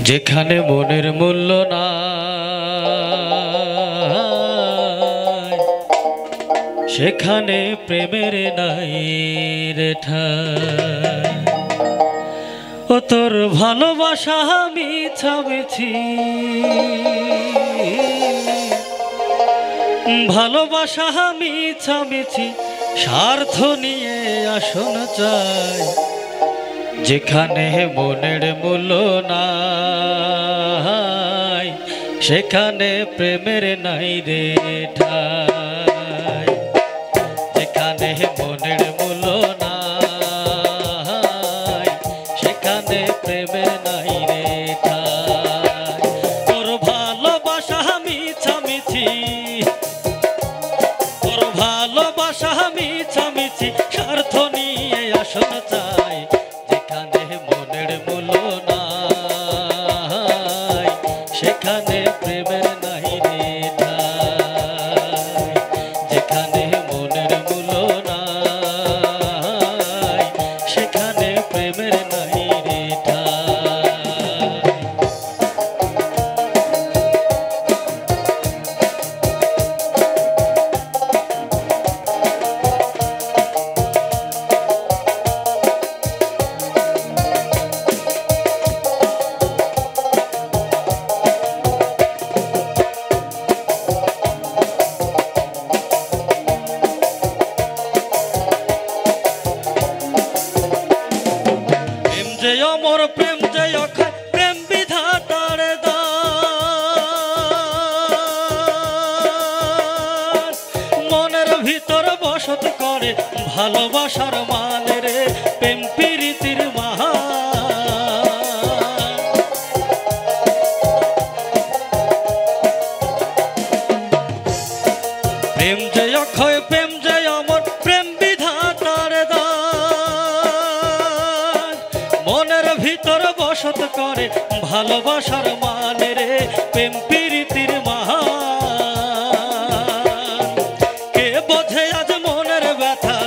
যেখানে মনের মূল্য না সেখানে প্রেমের নাই রে ঠাই। ও তোর ভালোবাসা মিছামিছি, ভালোবাসা মিছামিছি, স্বার্থ নিয়ে আসন চাই। যেখানে মনের মূল্য নাই সেখানে প্রেমের নাই রে ঠাই। যেখানে মনের মূল্য নাই সেখানে প্রেমের নাই রে ঠাই। তোর ভালোবাসা মিছামিছি, তোর ভালোবাসা মিছামিছি, স্বার্থ নিয়ে আসন চাই। যেখানে মনের মূল্য নাই সেখানে প্রেমের নাই রে ঠাই। যেখানে মনের মূল্য নাই সেখানে প্রেমের নাই রে ঠাই। মোর প্রেম যে অক্ষয়, প্রেম বিধাতার দান। মনের ভিতর বসত করে ভালোবাসার মান রে, প্রেম প্রীতির মহান। প্রেম যে অক্ষয়, প্রেম যে অমর, প্রেম বিধাতার দান। মনের ভিতর বসত করে ভালোবাসার মান রে, প্রেম প্রীতির মহান। কে বোঝে আজ মনের ব্যথা,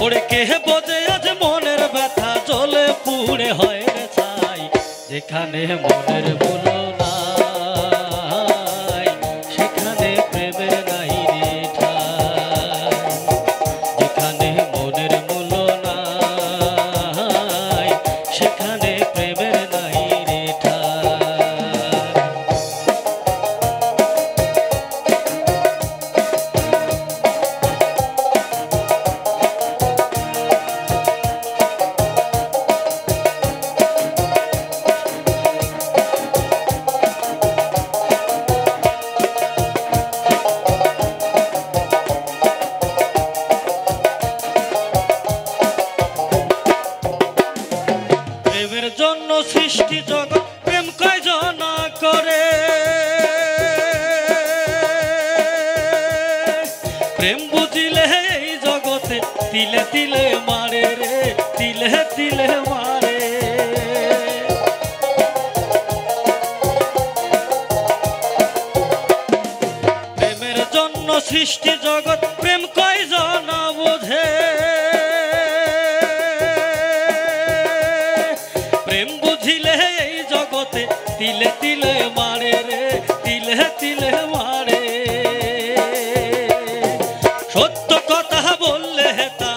ওরে কে বোঝে আজ মনের ব্যথা, জ্বলে পুড়ে হয় রে ছাই। যেখানে মনের মূল্য নাই সেখানে প্রেমের নাই রে ঠাই। যেখানে মনের মূল্য নাই সেখানে প্রেমের নাই রে ঠাই। প্রেমের জন্য সৃষ্টি জগৎ, প্রেম কয়জন করে। প্রেম বুঝিলে এই জগতে তিলে তিলে মারে রে, তিলে তিলে মারে। প্রেমের জন্য সৃষ্টি জগৎ, প্রেম কয়জন বোঝে। প্রেম বুঝিলে এই জগতে তিলে তিলে মারে রে, তিলে তিলে মারে। সত্য কথা বললে হেতা,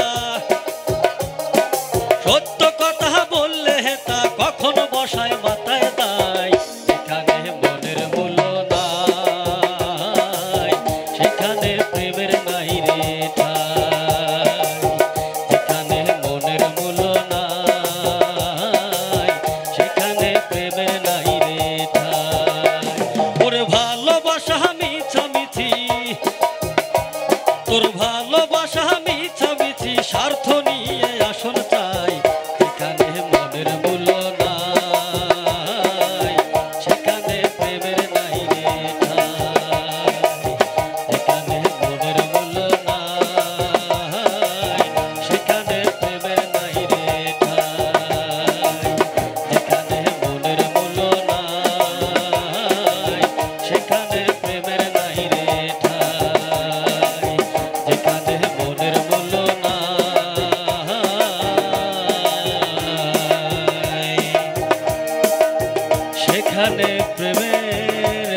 সত্য কথা বললে হেতা, কখনো বসায় মাথায় দায়। যেখানে মনের মূল্য নাই সেখানে প্রেমের নাই রে ঠাই। যেখানে মনের মূল্য নাই সেখানে প্রেমের নাই রে ঠাই। ওরে ভালোবাসা মিছামিছি, তোর ভালোবাসা মিছামিছি, স্বার্থ নিয়ে আসন চাই। যেখানে মনের মূল্য নাই এখানে প্রেমের